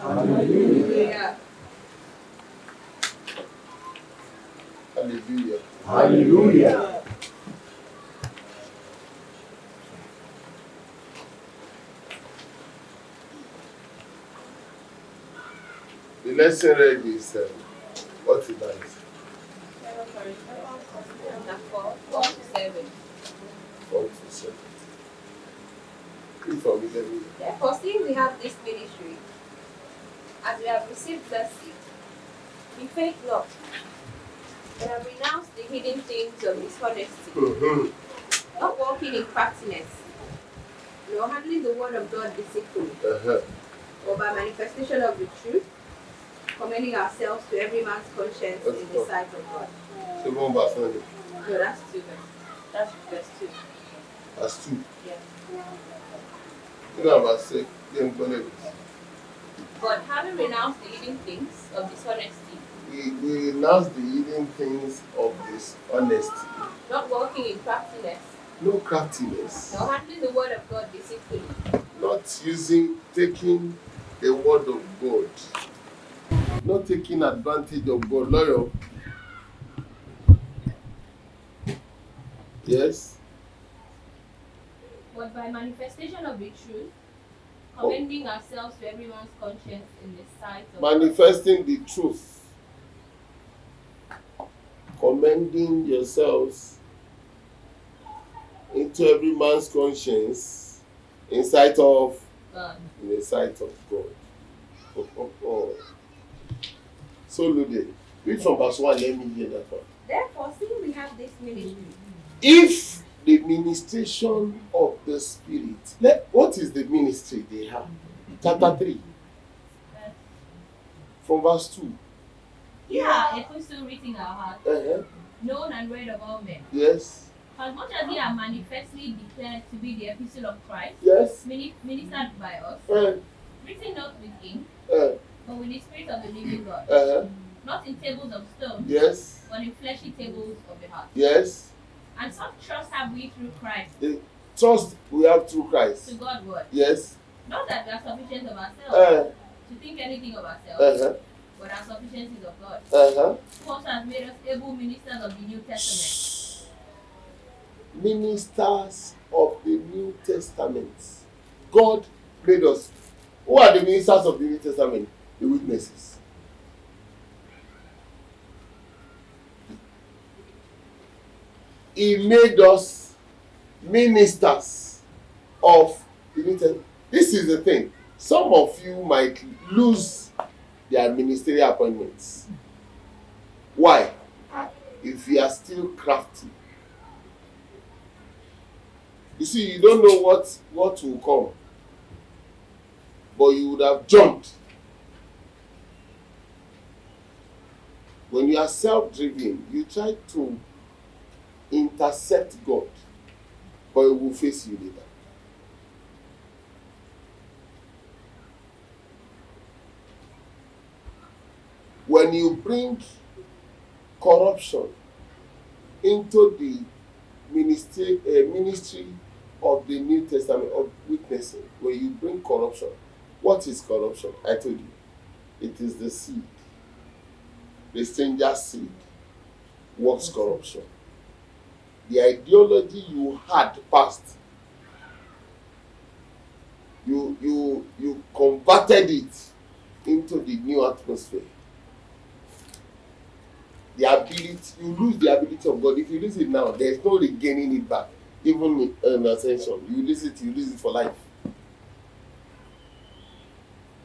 Hallelujah. Hallelujah. Hallelujah. The lesson read is what is that? Chapter 4, 4 to 7. 4 to 7. Read for me, let me. Therefore, seeing we have this ministry, as we have received mercy, we faint not, but have renounced the hidden things of dishonesty, not walking in craftiness, nor handling the word of God deceitfully, or by manifestation of the truth, commending ourselves to every man's conscience in the sight of God. So, one verse 9. No, that's 2 verse. That's verse 2. That's 2. Yeah. You know, verse 6. But having renounced the hidden things of dishonesty, we renounce the hidden things of dishonesty. not walking in craftiness, No craftiness. nor handling the word of God deceitfully, Not taking the word of God. Not taking advantage of God. Loyal. Yes. but by manifestation of the truth, commending ourselves to everyone's conscience in the sight of Manifesting the truth. Commending yourselves into every man's conscience in sight of God. In the sight of God. So loaded. Read from verse 1, let me hear that one. Therefore, seeing we have this ministry, If the ministration of the Spirit, what is the ministry they have? Chapter 3, from verse 2. yeah, epistle written in our heart, Uh-huh. known and read of all men. Yes. As much as ye are manifestly declared to be the epistle of Christ, Yes. ministered by us, written not with ink, but with the Spirit of the living God, not in tables of stone, Yes. but in fleshy tables of the heart. Yes. And such trust have we through Christ, The trust we have through Christ. to Godward. Yes. Not that we are sufficient of ourselves, to think anything of ourselves, but our sufficiency is of God, who also has made us able ministers of the New Testament. Ministers of the New Testament. God made us. Who are the ministers of the New Testament? The witnesses. He made us ministers of the New Testament. This is the thing. Some of you might lose their ministerial appointments. Why? If you are still crafty. You see, you don't know what will come. But you would have jumped. When you are self-driven, you try to intercept God, but He will face you later. When you bring corruption into the ministry of the New Testament of witnessing, when you bring corruption, what is corruption? I told you, it is the seed. The stranger's seed works corruption. The ideology you had past, you converted it into the new atmosphere. The ability, you lose the ability of God. If you lose it now, there's no regaining it back. Even in ascension, you lose it for life.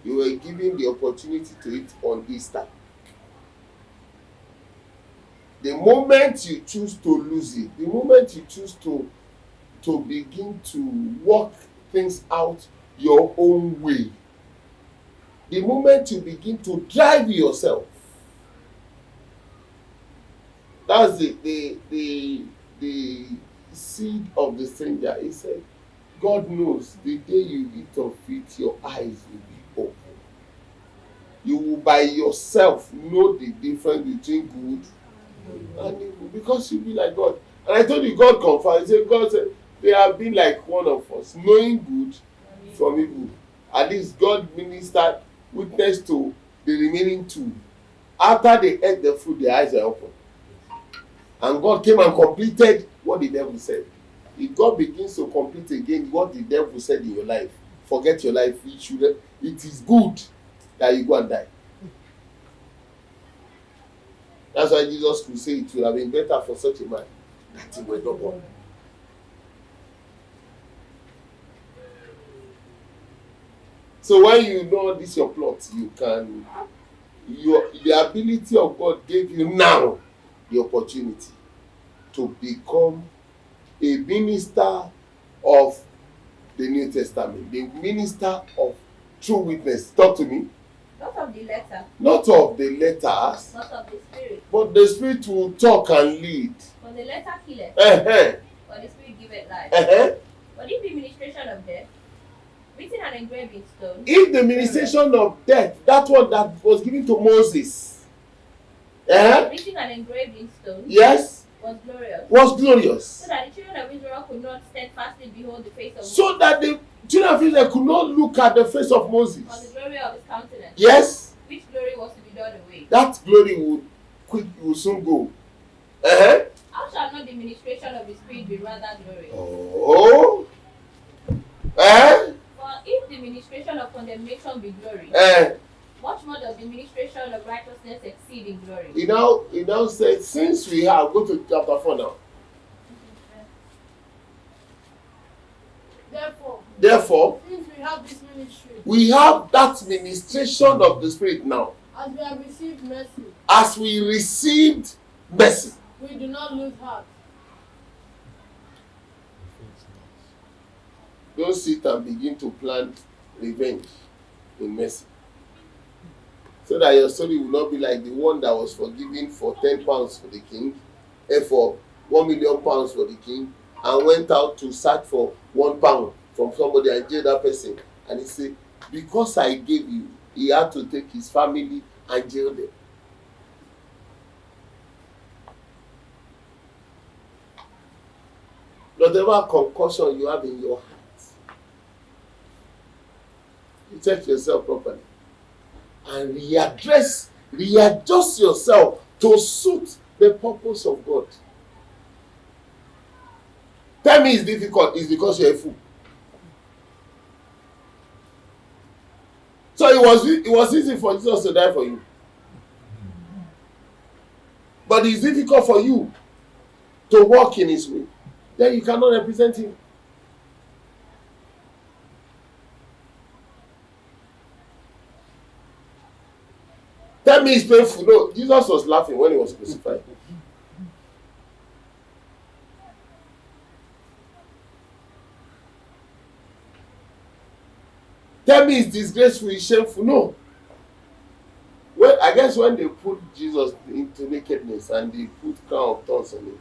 You were given the opportunity to eat on Easter. The moment you choose to lose it, the moment you choose to begin to work things out your own way, the moment you begin to drive yourself, that's the seed of the stranger. He said, God knows the day you eat of it, your eyes will be open. You will by yourself know the difference between good and evil, because you be like God. And I told you, God confirmed. God said they have been like one of us, knowing good from evil. At least God ministered witness to the remaining two. After they ate the fruit, their eyes were open. And God came and completed what the devil said. If God begins to complete again what the devil said in your life, forget your life. It is good that you go and die. That's why Jesus could say it would have been better for such a man that he were not born. So when you know this your plot, you can, the ability of God gave you now the opportunity to become a minister of the New Testament, the minister of true witness. Talk to me. Not of the letter. Not of the letters. Not of the spirit. But the spirit will talk and lead. For the letter killeth. But the spirit giveth life. But if the ministration of death, written and engraved in stone. If the ministration of death, that one that was given to Moses, written and engraved in stone. Yes. Was glorious. So that the children of Israel could not steadfastly behold the face of Moses. So that the children of Israel could not look at the face of Moses. For the glory of his countenance. Yes. Which glory was to be done away. That glory will soon go. How shall not the ministration of the spirit be rather glorious? Oh. For if the ministration of condemnation be glory, much more does the ministration of righteousness exceed in glory. He now said, since we have, go to chapter 4 now. Therefore, since we have this ministry, we have that ministration of the Spirit now. As we have received mercy, as we received mercy, we do not lose heart. Don't sit and begin to plan revenge in mercy. So that your story will not be like the one that was forgiven for £10 for the king, and for £1 million for the king, and went out to search for £1 from somebody and jail that person. And he said, because I gave you, he had to take his family and jail them. Whatever concussion you have in your heart, you check yourself properly and readjust yourself to suit the purpose of God. Tell me it's difficult, it's because you're a fool. So it was easy for Jesus to die for you. But it's difficult for you to walk in his way. Then you cannot represent him. Tell me it's painful. No, Jesus was laughing when he was crucified. Tell me it's disgraceful, it's shameful. No. Well, I guess when they put Jesus into nakedness and they put crown of thorns on him,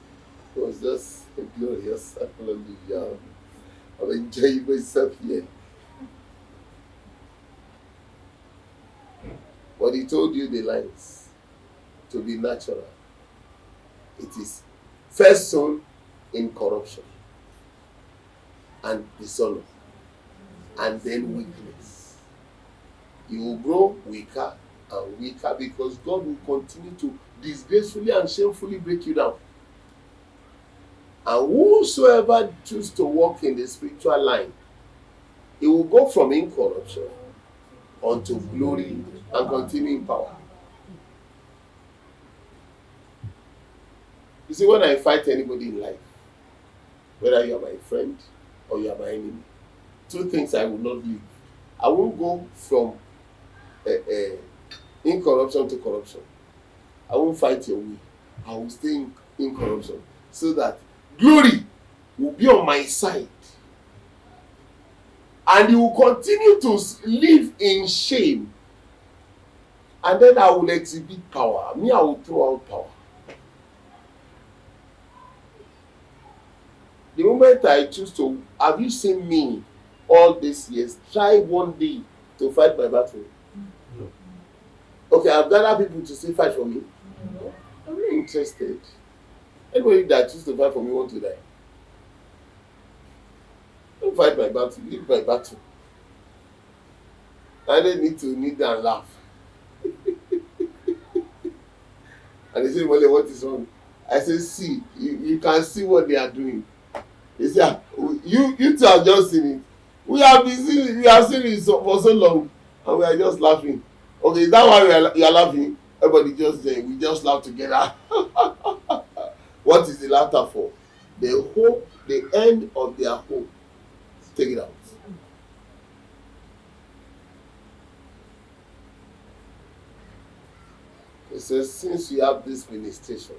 it was just a glorious hallelujah. I'm enjoying myself here. But he told you the lines to be natural. It is first sown in corruption and dishonor, and then weakness. You will grow weaker and weaker because God will continue to disgracefully and shamefully break you down. And whosoever choose to walk in the spiritual line, he will go from incorruption unto glory and continue in power. You see, when I fight anybody in life, whether you are my friend or you are my enemy, two things I will not leave. I won't go from incorruption to corruption. I won't fight your way. I will stay in corruption so that glory will be on my side. And you will continue to live in shame. And then I will exhibit power. Me, I will throw out power. The moment I choose to, have you seen me all these years try one day to fight my battle? No. Okay, I've gathered people to say fight for me. No. I'm not interested. Anybody that chooses to fight for me want to die. Don't fight my battle, leave my battle. And they need to kneel and laugh. And they say, Wale, what is wrong? I say, see, you can see what they are doing. They say, "Ah, you two have just seen it. We have seen it for so long, and we are just laughing. Okay, is that why you are laughing? Everybody just we just laugh together." What is the laughter for? The hope, the end of their hope. Take it out. It says, since you have this ministration,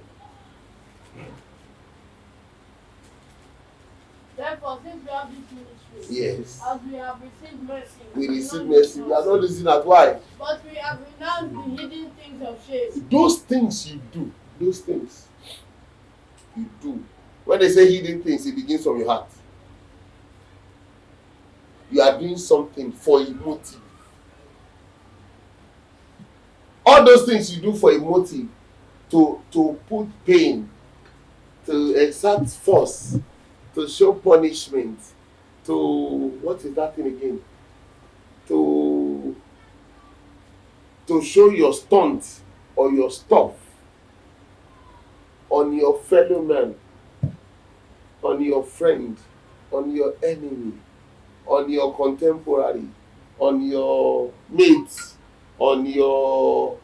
Therefore, since we have this ministry, yes, as we have received mercy, we receive mercy. We are not losing that. Why? but we have renounced the hidden things of shame. Those things you do, those things you do. When they say hidden things, it begins from your heart. You are doing something for a motive. All those things you do for a motive, to put pain, to exert force, to show punishment, to what is that thing again? To show your stunt or your stuff on your fellow man, on your friend, on your enemy, on your contemporary, on your mates, on your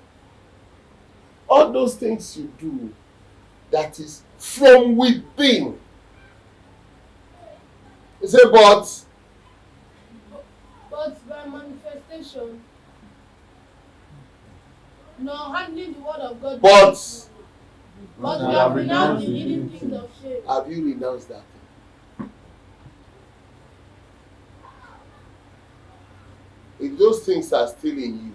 all those things you do that is from within. You say, but by manifestation, nor handling the word of God. But we have renounced the hidden things of shame. have you renounced that thing? If those things are still in you,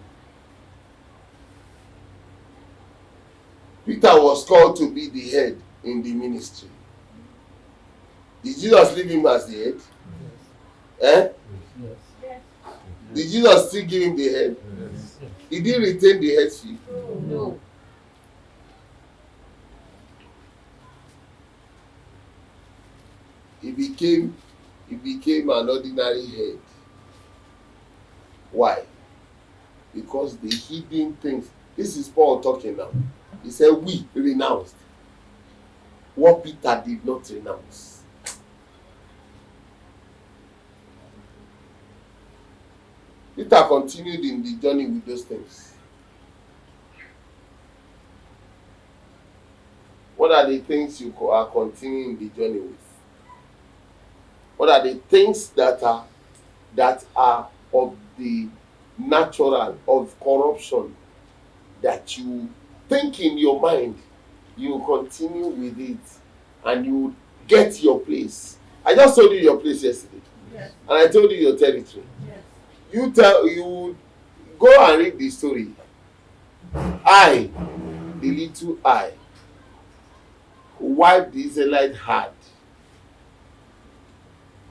Peter was called to be the head in the ministry. Did Jesus leave him as the head? Eh? Yes. Did Jesus still give him the head? Yes. Did he retain the headship? No. He became an ordinary head. Why? Because the hidden things. This is Paul talking now. He said, we renounced what Peter did not renounce. Peter continued in the journey with those things. What are the things you are continuing the journey with? What are the things that are of the natural, of corruption, that you think in your mind, you continue with it, and you get your place? I just told you your place yesterday. Yes. And I told you your territory. Yes. You go and read the story. I, the little I, wiped the Israelite hard.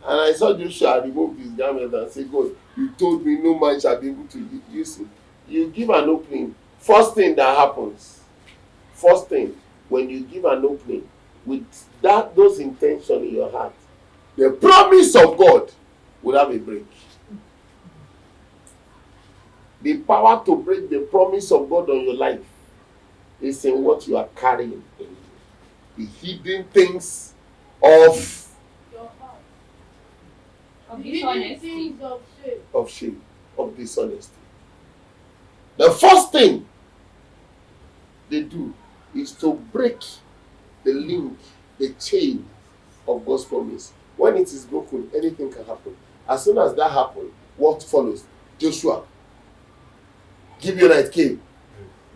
And I saw Joshua remove his garment and say, God, you told me no man shall be able to use it. You give an opening. First thing that happens, when you give an opening with those intentions in your heart, the promise of God will have a break. The power to break the promise of God on your life is in what you are carrying. The hidden things of Your heart. Of The hidden dishonesty. things of shame. shame, of dishonesty. The first thing they do is to break the link, the chain of God's promise. When it is broken, anything can happen. As soon as that happens, what follows? Joshua, Gibeonite came.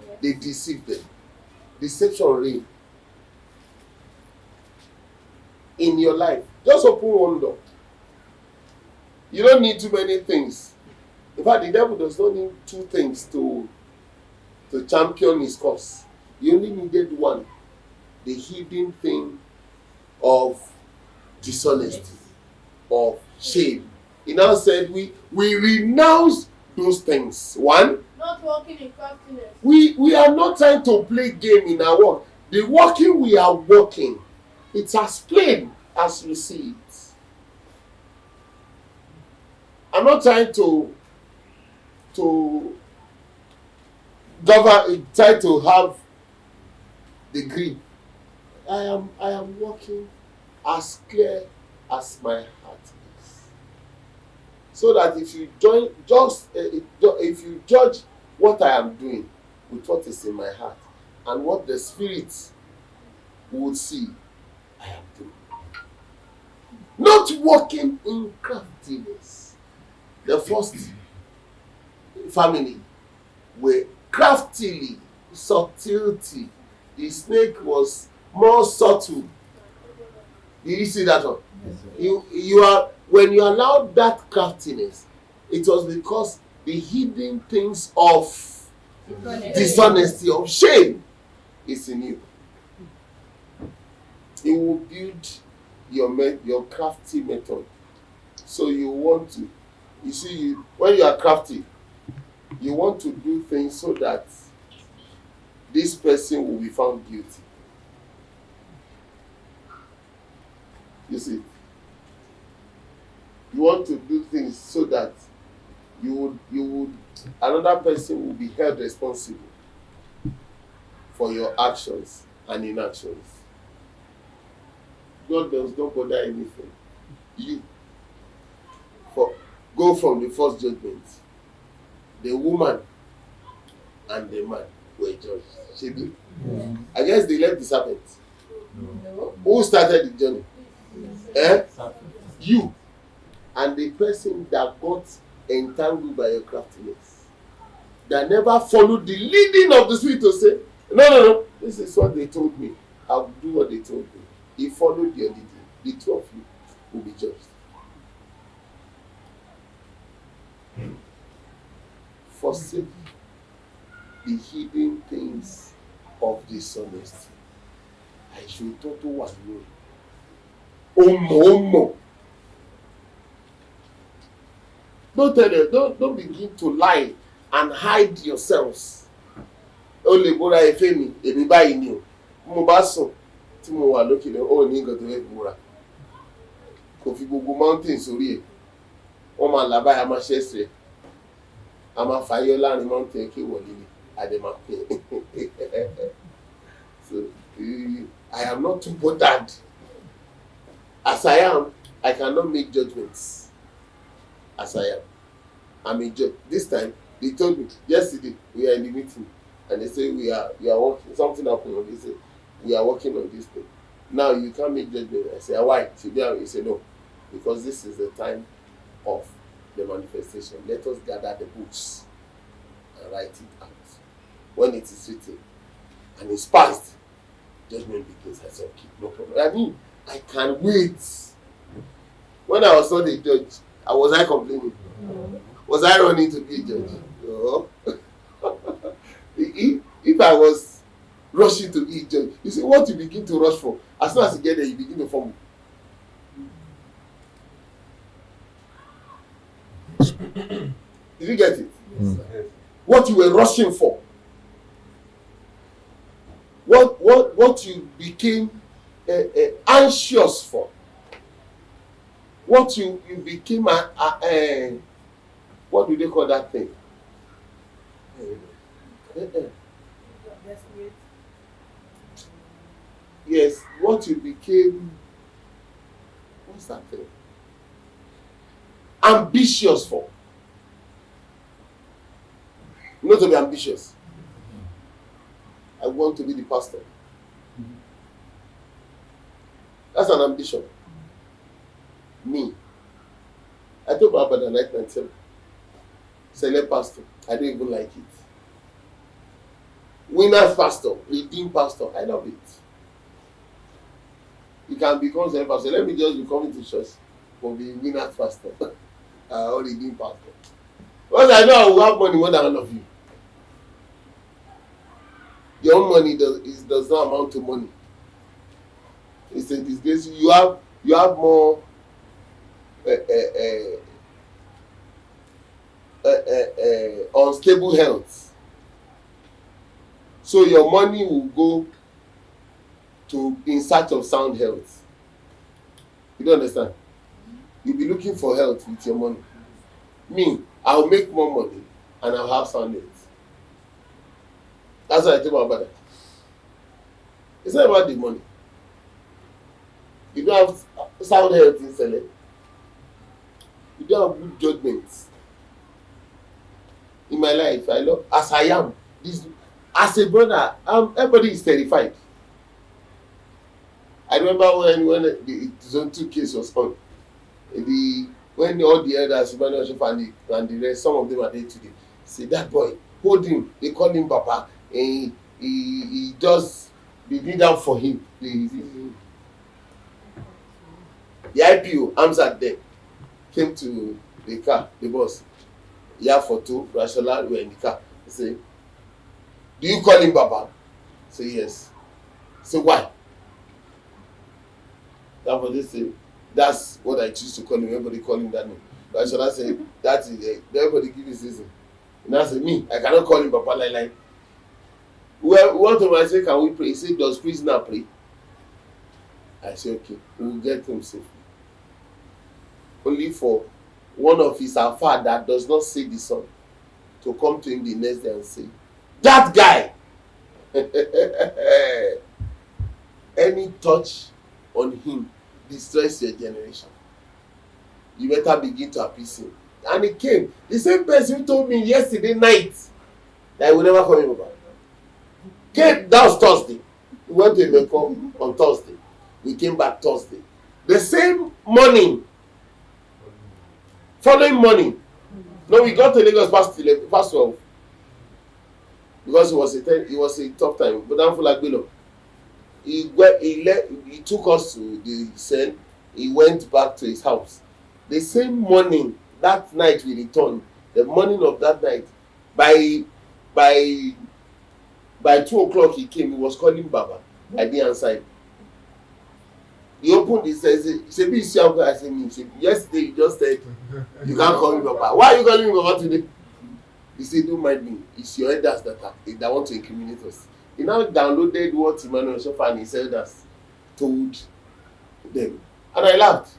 Yes. They deceived them. Deception reigned in your life. Just open one door. You don't need too many things. In fact, the devil does not need two things to champion his cause. He only needed one. The hidden thing of dishonesty, of shame. He now said, we renounce those things. One, Not walking in craftiness. we are not trying to play game in our work. The working we are working, it's as plain as we see it. I'm not trying to to govern, try to have the grip. I am walking as clear as my heart is. So that if you if you judge what I am doing with what is in my heart and what the Spirit would see, I am doing. Not walking in craftiness. The first family were craftily, subtlety. The snake was more subtle. Did you see that one? Yes, You are, when you allow that craftiness, it was because the hidden things of dishonesty, of shame is in you. It will build your crafty method. So you want to, you see, when you are crafty, you want to do things so that this person will be found guilty. You see, you want to do things so that you would another person will be held responsible for your actions and inactions. God does not bother anything. You go from the first judgment. The woman and the man were judged. I guess they left the serpent. No. Who started the journey? You. And the person that got entangled by your craftiness, that never followed the leading of the Spirit to say, no, this is what they told me. I'll do what they told me. He followed your leading. The two of you will be judged. Forsake the hidden things of dishonesty. I should total one know. Omo. Don't tell them, don't begin to lie and hide yourselves. O lè búra ẹ̀fẹ́ mi, èmi báyìí ni o. Mo bá sùn tí mo wà lókè lọ, ó ní nǹkan tó fẹ́ búra. Kò fi gbogbo mountain sórí ẹ̀. Wọ́n máa là báyìí, a máa ṣẹ́sẹ̀ ẹ̀. A máa fàyọ láàrin mountain kí wọlé ni. Adema. So I am not too bothered. As I am, I cannot make judgments. As I am, I'm a judge. This time, they told me yesterday we are in the meeting, and they say we are working. Something happened. They say we are working on this thing. Now you can't make judgment. I say why? He said no, because this is the time of the manifestation. Let us gather the books and write it out. When it is written and it's passed, judgment begins. I said okay, no problem. I mean, I can wait. When I was not a judge, was I complaining? No. Was I running to be a judge? No. If I was rushing to be a judge, you see what you begin to rush for. As soon as you get there, you begin to fumble. Did you get it? Yes. What you were rushing for. What you became anxious for. What you became what do they call that thing? Yes, what you became, what's that thing? Ambitious for. Not to be ambitious. I want to be the pastor. That's an ambition. Me. I told my brother night and said, select pastor. I don't even like it. Winner's pastor, redeemed pastor. I love it. You can become select pastor. Let me just be coming to church for the winner's pastor or redeemed pastor. Because I know I will have money more than all of you. Your own money does not amount to money. It's a disgrace. You have more unstable health. So your money will go to in search of sound health. You don't understand? You'll be looking for health with your money. Me, I'll make more money and I'll have sound health. That's what I think about it. It's not about the money. You don't have sound health in selling. You don't have good judgments. In my life, I love as I am. As a brother, everybody is terrified. I remember when the zone 2 case was on. When all the elders, and the rest, some of them are there today. Say that boy, hold him. They call him Papa. And he just be kneel down for him. The IPO, Amzat there, came to the car, the boss. Yeah, for two, Rashola were in the car. He say, do you call him Papa? Say yes. Say why? That for this say, that's what I choose to call him. Everybody call him that name. Rashola say, that is everybody give his reason. And I say, me, I cannot call him Papa like. Well, one time I say, can we pray? He say, does prisoner pray? I say, okay, we will get him safely. Only for one of his alpha that does not say the son to come to him the next day and say, that guy, any touch on him destroys your generation. You better begin to appease him. And he came. The same person told me yesterday night that I will never come him back. Came, that was Thursday. We went to Emeko on Thursday. We came back Thursday. The same morning, following morning, no, we got to Lagos past 12 because it was a tough time. But I'm full like below. He took us to the cell. He went back to his house. The same morning, that night we returned. The morning of that night, by 2 o'clock he came. He was calling Baba. I didn't answer him. He opened his eyes. He said, "Be young." I said, "Me." He said, "Yesterday you just said you can't call me Papa. Why are you calling me Papa today?" He said, "Don't mind me. It's your elders that want to incriminate us." He now downloaded what Emmanuel Shofa and his elders told them, and I laughed.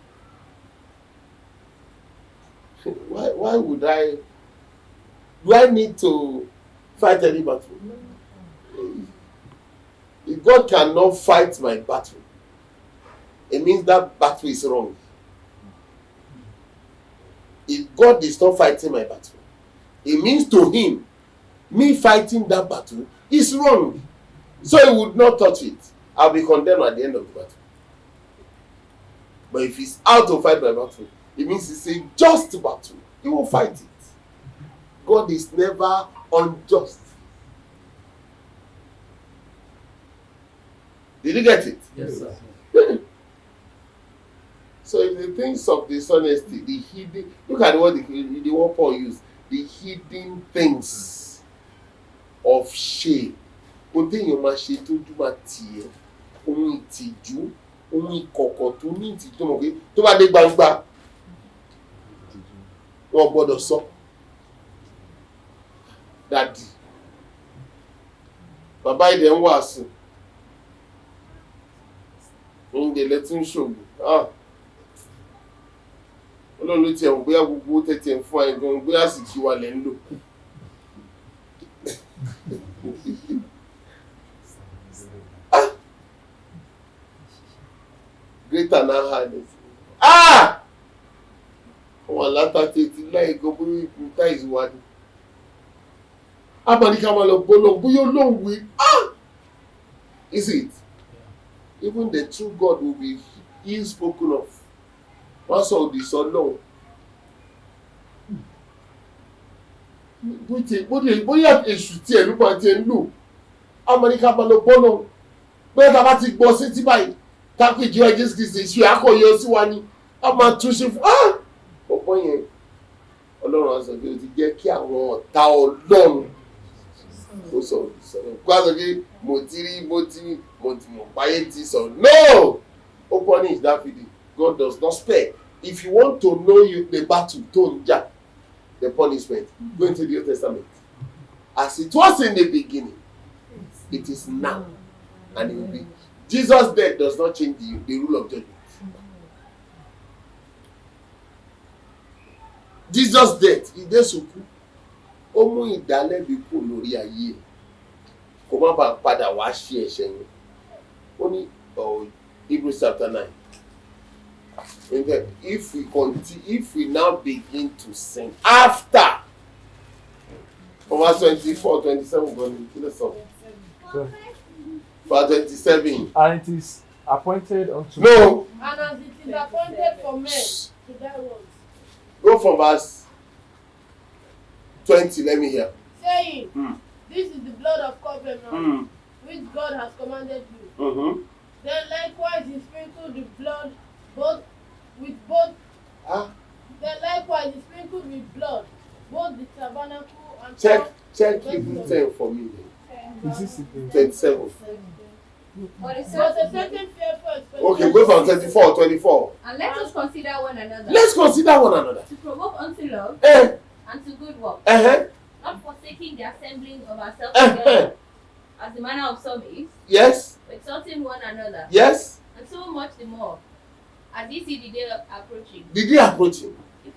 Why would I? Do I need to fight any battle? If God cannot fight my battle, it means that battle is wrong. If God is not fighting my battle, it means to him, me fighting that battle is wrong. So he would not touch it. I'll be condemned at the end of the battle. But if he's out to fight my battle, it means it's a just battle. He will fight it. God is never unjust. Did you get it? Yes, sir. So in the things of dishonesty, the hidden, look at what the word Paul used, the hidden things of shame. Ohun téèyàn máa ṣe tójú máa tì ẹ́, ohun ìtìjú, ohun ìkọ̀kọ̀ tó ní ìtìjú tó mọ̀ pé tó bá dé gbangba, wọ́n gbọ́dọ̀ sọ. Dàdì, bàbá ìdẹ̀ ń wàásù, oúnjẹ lẹ́tí ń ṣògùn. Ọlọ́run ló tiẹ̀ wọ̀ bóyá gbogbo tẹ̀tẹ̀ ń fún ẹ gan bóyá sì kí wa lẹ̀ ń lò. Greater now hardness. Àwọn alátàtẹ̀ ti láì gan bóyá ìkúta ìzúwádìí. Abàníkà máa lọ bọ́ lọ́hùn bóyá Ọlọ́run wí. Is it? Even the true God will be ill spoken of. Wọ́n sọ òdì sọ lọ́hùn. Bóyá èṣù tí ẹ̀lú máa ti ń lò. Abàníkà máa lọ bọ́ lọ́hùn. Bóyá tá a bá ti gbọ́ sétí báyìí. Tápì ìjọ Jésù Kristi ìṣù àkọyọ sí wa ni. A máa túnṣe fún. Ọ̀pọ̀ yẹn Ọlọ́run á sọ pé o ti jẹ́ kí àwọn ọ̀tá Ọlọ́run ó sọ òdì sọ̀rọ̀. Kó a sọ pé mo ti mọ̀ páyé ti sọ̀rọ̀. No! Ó punish Dáfídì. God does not spare. If you want to know the battle, the punishment, go into the Old Testament. As it was in the beginning, it is now, and it will be. Jesus' death does not change the rule of judgment. Jesus' death, he did so cool. ó mú ìdálẹ́bi kù lórí ayé kó má bàa padà wá ṣe ẹ̀ṣẹ̀ yẹn. Ó ní Hebrews chapter 9. And then if we now begin to sin after verse 24, 27, verse 27. And it is appointed unto No. And as it is appointed for men to die once. Go from verse 20, let me hear. Saying, this is the blood of covenant, which God has commanded you. Then likewise he sprinkled the blood Then likewise he sprinkled with blood both the tabernacle and check Hebrew 10 for me. 27. But a certain fearful expectation. Okay, go from 24, 24. And let us consider one another. Let's consider one another. To provoke unto love and to good work. Not forsaking the assembling of ourselves together, as the manner of some is. Yes. Exhorting one another. Yes. And so much the more, as you see the day approaching. The day approaching. If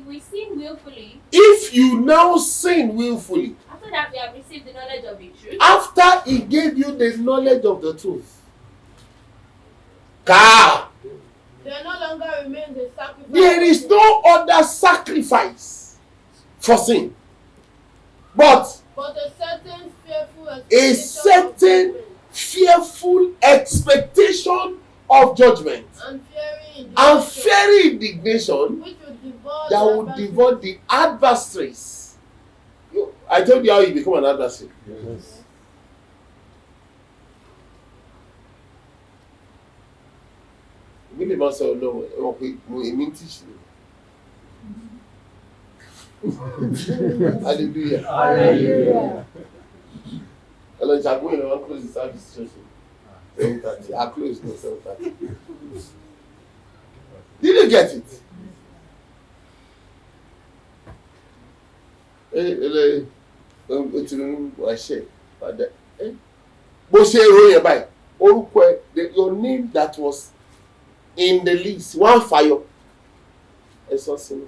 we sin willfully. If you now sin willfully. After that we have received the knowledge of the truth. After he gave you the knowledge of the truth. There no longer remains a sacrifice. There is no other sacrifice for sin. But a certain fearful expectation of judgment and fiery indignation that would devour the adversaries. I told you how you become an adversary. Yes. Really must know Hallelujah. Hallelujah. Hello, Jago, you want to close the service session? 7:30. I'll close no 7:30. Did you get it? Bó ṣe ìròyìn báyìí, orúkọ ẹ, your name that was in the list, one fire. Ẹ sọ sínú.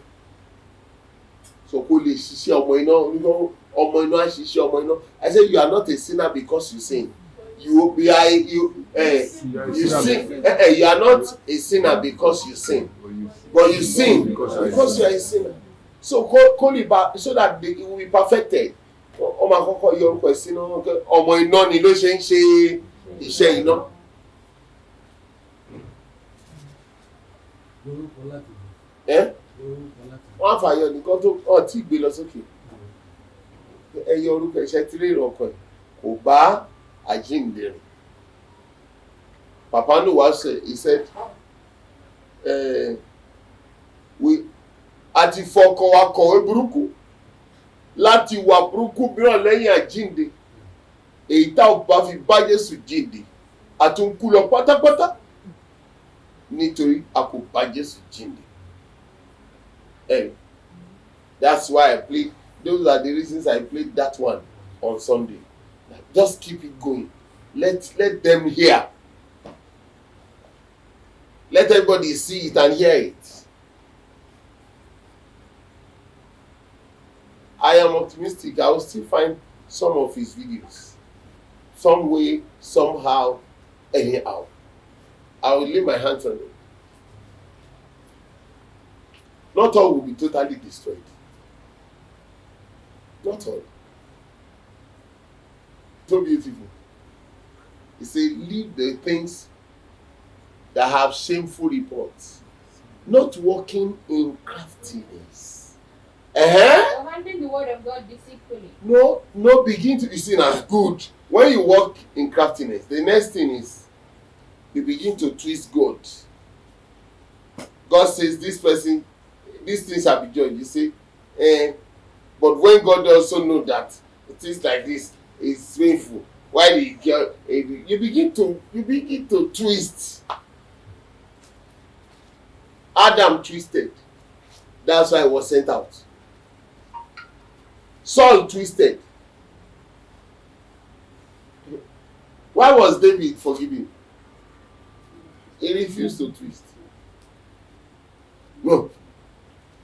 So kó lè ṣiṣẹ́ ọmọ iná, ọmọ iná á ṣiṣẹ́ ọmọ iná. I say you are not a sinner because you sin. You sin. You are not a sinner because you sin. But you sin because you are a sinner. So call it back so that it will be perfected. Ọmọ àkọ́kọ́ yọ orúkọ ẹ̀ sínú ọmọ iná ni ló ṣe ń ṣe iṣẹ́ iná. Wọ́n á fàyọ nìkan tó ọtí gbé lọ sókè. Ẹ yọ orúkọ iṣẹ́ tí rèrè ọkọ ẹ̀ kò bá àjíǹde rìn. Papa no was he said àti fọkàn wa kọ̀wé burúkú láti wà burúkú mìíràn lẹ́yìn àjíǹde èyí tá ò bá fi bá Jésù jíǹde àtúnkù lọ pátápátá nítorí a kò bá Jésù jíǹde. That's why I played. Those are the reasons I played that one on Sunday. Just keep it going. Let them hear. Let everybody see it and hear it. I am optimistic. I will still find some of his videos. Some way, somehow, anyhow. I will lay my hands on them. Not all will be totally destroyed. Not all. So beautiful. He said, leave the things that have shameful reports, not walking in craftiness. Commanding the word of God deceitfully. No, begin to be seen as good. When you walk in craftiness, the next thing is you begin to twist God. God says this person, these things shall be judged. You say, but when God also know that things like this is painful, why do you begin to twist? Adam twisted. That's why he was sent out. Saul twisted. Why was David forgiven? He refused to twist. No.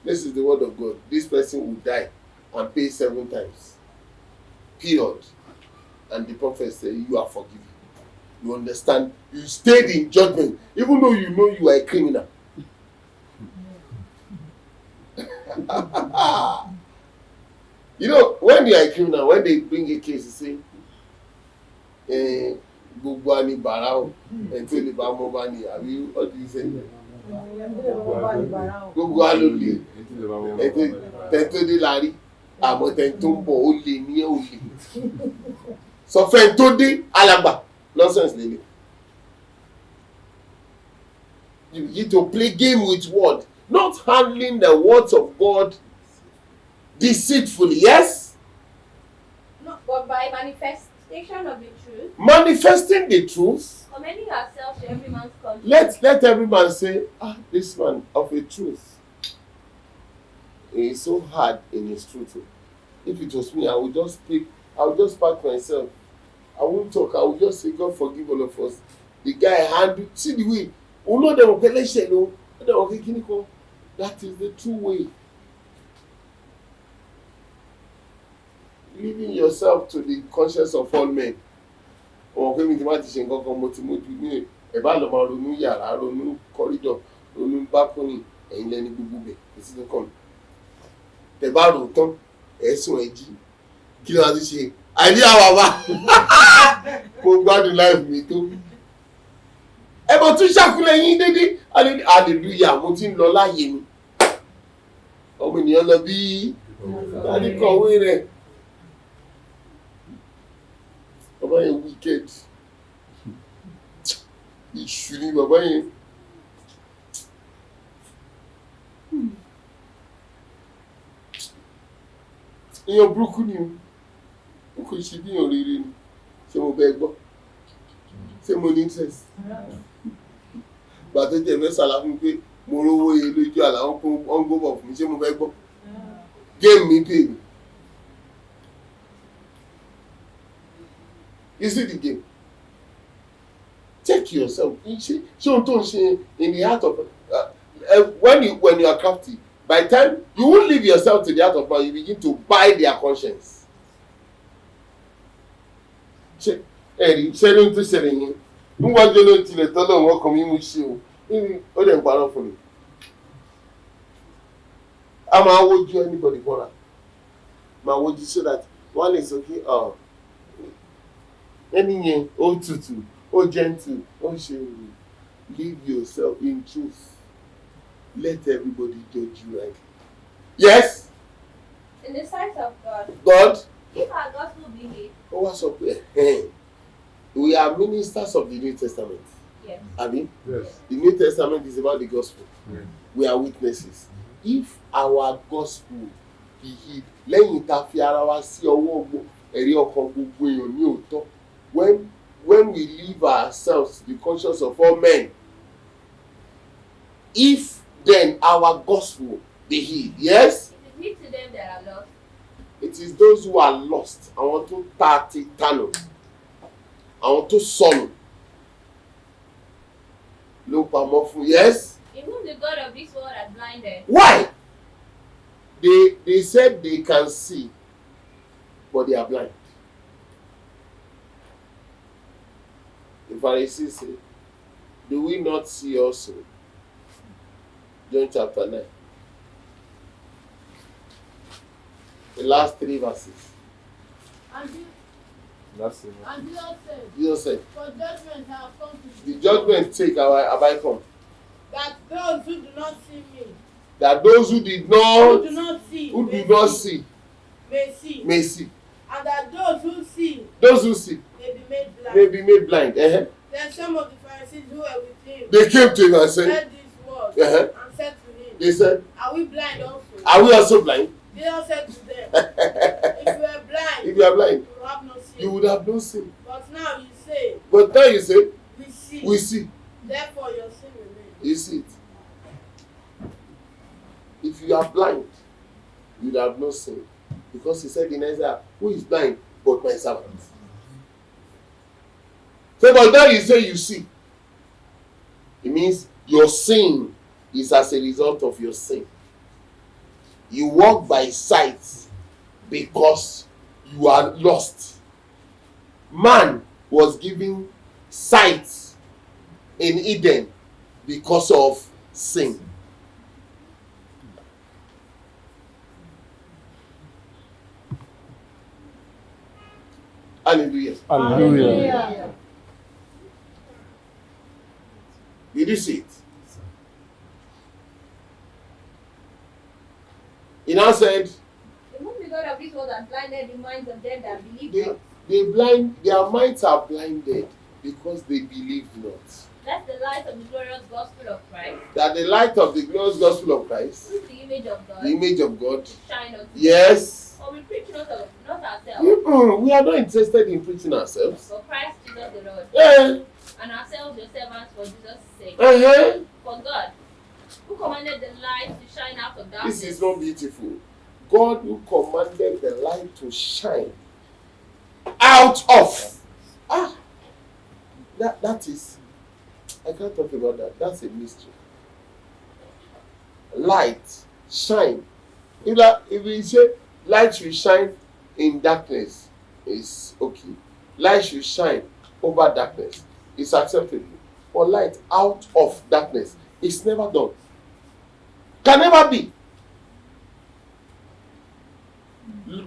This is the word of God. This person will die and pay 7 times. Period. And the prophet said, you are forgiven. You understand? You stayed in judgment, even though you know you are a criminal. You know, when you are a criminal, when they bring a case, you say, gbogbo ani bara o, ẹ̀ntì lè bá mọ́ bá ní, àbí what do you say? Gbogbo wa ló lè, tẹ̀ntó dé la rí, àmọ́ tẹ̀ntó ń bọ̀ ó lè ní ẹ̀ ò lè. Sọ fẹ́ tó dé alàgbà, nonsense lele. You begin to play game with word, not handling the words of God deceitfully, yes? No, but by manifestation of the truth, Manifesting the truth. commending ourselves to every man's conscience. Let every man say, this man of a truth. He is so hard in his truth. If it was me, I would just speak, I would just pack myself. I won't talk, I would just say, God forgive all of us. The guy handled, see the way, that is the true way. Leaving yourself to the conscience of all men. Ọmọ pé mi ti máa ti ṣe nǹkan kan mo ti mójú ní ẹ̀bá lọ máa ronú yàrá ronú kọ́rídọ̀ ronú bákónì ẹ̀yin lẹ́ni gbogbo bẹ̀ èsì tó kàn mí. Tẹ̀bá rò tán ẹ̀sùn ẹ̀jí kí ló wá ti ṣe àìní àwàwà mo gbádùn láìpẹ́ mi tó. Ẹ̀bùn tún ṣàkúlẹ̀ yín dédé hallelujah mo ti ń lọ láàyè mi. Ọmọ ènìyàn lọ bí adìkọ̀wé rẹ̀. Bàbá yẹn wicked. Ìṣù ni bàbá yẹn. Èèyàn burúkú ni o kò ṣe bí èèyàn rere ni. Ṣé mo bẹ gbọ́? Ṣé mo ní interest? Gbàtọ́ jẹ́ fẹ́ sàlá fún mi pé mo rówó yẹn lójú àlá wọn ń gbọ́ fún mi. Ṣé mo fẹ́ gbọ́? Game mi pè mí. You see the game? Check yourself. Ṣé ohun tó ń ṣe in the heart of when you are crafty, by the time you won't leave yourself to the heart of man, you begin to buy their conscience. Ṣé ló ń tó ṣẹlẹ̀ yẹn? Níwájú ló ń tilẹ̀ tọ́lọ̀ wọn kàn mí mú ṣe o. Ó lè ń parọ́ fún mi. A máa wojú anybody bọ́ra. Máa wojú so that one is okay. Ẹni yẹn ó tutù ó gentle ó ṣe live yourself in truth. Let everybody judge you rightly. Yes. In the sight of God, if our gospel be hid, ó wá sọ pé we are ministers of the New Testament. yes. Abi? Yes. The New Testament is about the gospel. Yes. We are witnesses. If our gospel be hid, lẹ́yìn tá a fi ara wa sí ọwọ́ ẹ̀rí ọkàn gbogbo èèyàn ní òótọ́. When we leave ourselves to the conscience of all men, if then our gospel be hid, yes? It is hid to them that are lost. It is those who are lost. Àwọn tó ta ti tànù. Àwọn tó sọnù. Ló pamọ́ fún, yes? In whom the God of this world has blinded. Why? They said they can see, but they are blind. The Pharisees say, do we not see also? John chapter 9. The last 3 verses. And Jesus Jesus said, said, for judgment I have come to the you, judgment take have I come. that those who do not see me, That those who did who not, do not see, who do not see, may see, may see. and that those who see Those who see may be made blind. may be made blind. Then some of the Pharisees who were with him They came to him and said, heard these words Uh-huh. and said to him, they said, are we blind also? are we also blind? Jesus said to them, if you were blind, If you are blind, you have no sin. you would have no sin. But now you say, But now you say, we see. we see. Therefore your sin remains. You see it. If you are blind, you would have no sin. Because he said in Isaiah, who is blind but my servant? So, but now you say you see. It means your sin is as a result of your sin. You walk by sight because you are lost. Man was given sight in Eden because of sin. Hallelujah. Hallelujah. Did you see it? He now said, The movie God of this world has blinded the minds of them that believe not. their minds are blinded because they believe not. That's the light of the glorious gospel of Christ. That the light of the glorious gospel of Christ, Who is the image of God, the image of God, shine unto them. yes. Or we preach not ourselves, We are not interested in preaching ourselves. but Christ Jesus the Lord, Eh, and ourselves your servants for Jesus' sake. uh-huh. For God, who commanded the light to shine out of darkness. This is not beautiful. God who commanded the light to shine out of. That is, I can't talk about that. That's a mystery. Light, shine. If we say light should shine in darkness, it's okay. Light should shine over darkness, it's acceptable. But light out of darkness, it's never done. Can never be.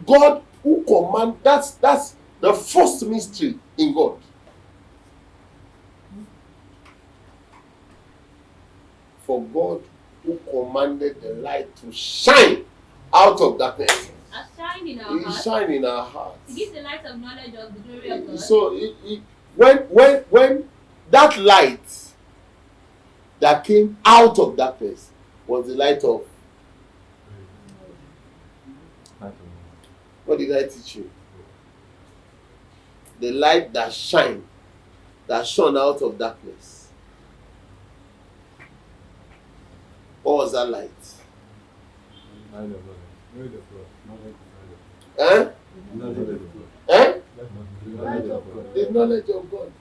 God who command, that's the first mystery in God. For God who commanded the light to shine out of darkness. A shine in our hearts. Shine in our hearts. To give the light of knowledge of the glory of God. So when that light that came out of darkness was the light of. What did I teach you? The light that shone out of darkness. What was that light? Eh? The knowledge of God.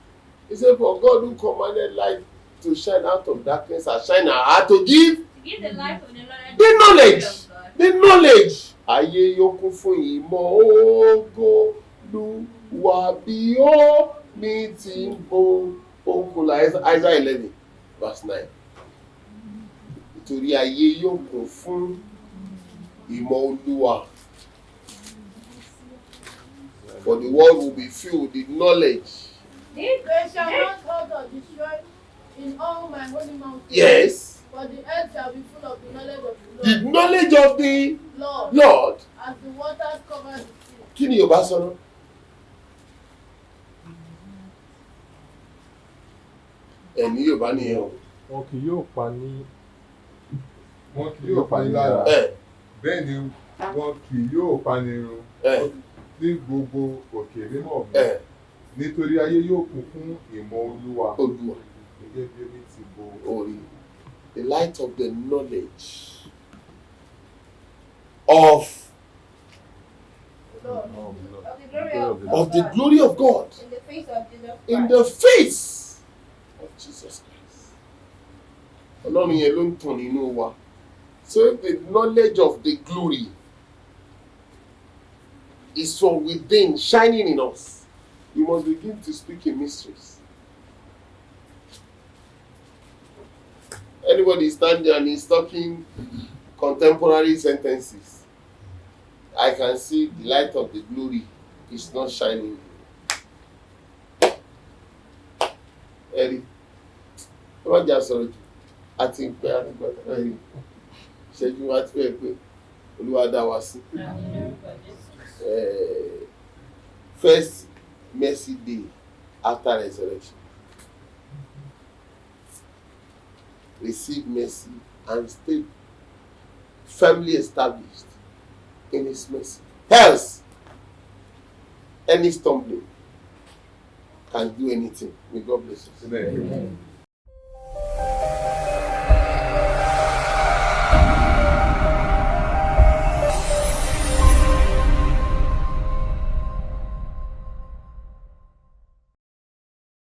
He said, for God who commanded light to shine out of darkness and shine our heart to give the light of the knowledge. The knowledge. Ayé yókù fún ìmọ̀ ògo Olúwa bí omi ti ń bò òkúla. Isaiah 11 verse 9. Nítorí ayé yókù fún ìmọ̀ Olúwa. For the world will be filled with knowledge. They shall not hurt or destroy in all my holy mountains. Yes. But the earth shall be full of the knowledge of the Lord. The knowledge of the Lord. As the waters cover the sea. Kí ni Yorùbá sọ náà? Ẹ̀mí Yorùbá nìyẹn o. Wọn kì yóò pa ní lára. Bẹ́ẹ̀ ni wọn kì yóò pani run ní gbogbo òkè mímọ́ mi. Nítorí ayé yóò kún fún ìmọ̀ Olúwa. Gẹ́gẹ́ bí omi ti bo orí. The light of the knowledge of the glory of God in the face of Jesus Christ. Ọlọ́run yẹn ló ń tàn nínú wa. So if the knowledge of the glory is from within, shining in us, you must begin to speak in mysteries. Anybody stand there and is talking contemporary sentences, I can see the light of the glory is not shining. Ẹ̀rí, ẹ má jà sọ̀rọ̀ jù, àti ẹ̀rí, ìṣẹ́jú wa ti fẹ́ pé Olúwa dá wa sí. First mercy day after resurrection. Receive mercy and stay firmly established in His mercy. Else, any stumbling can do anything. May God bless us. Amen.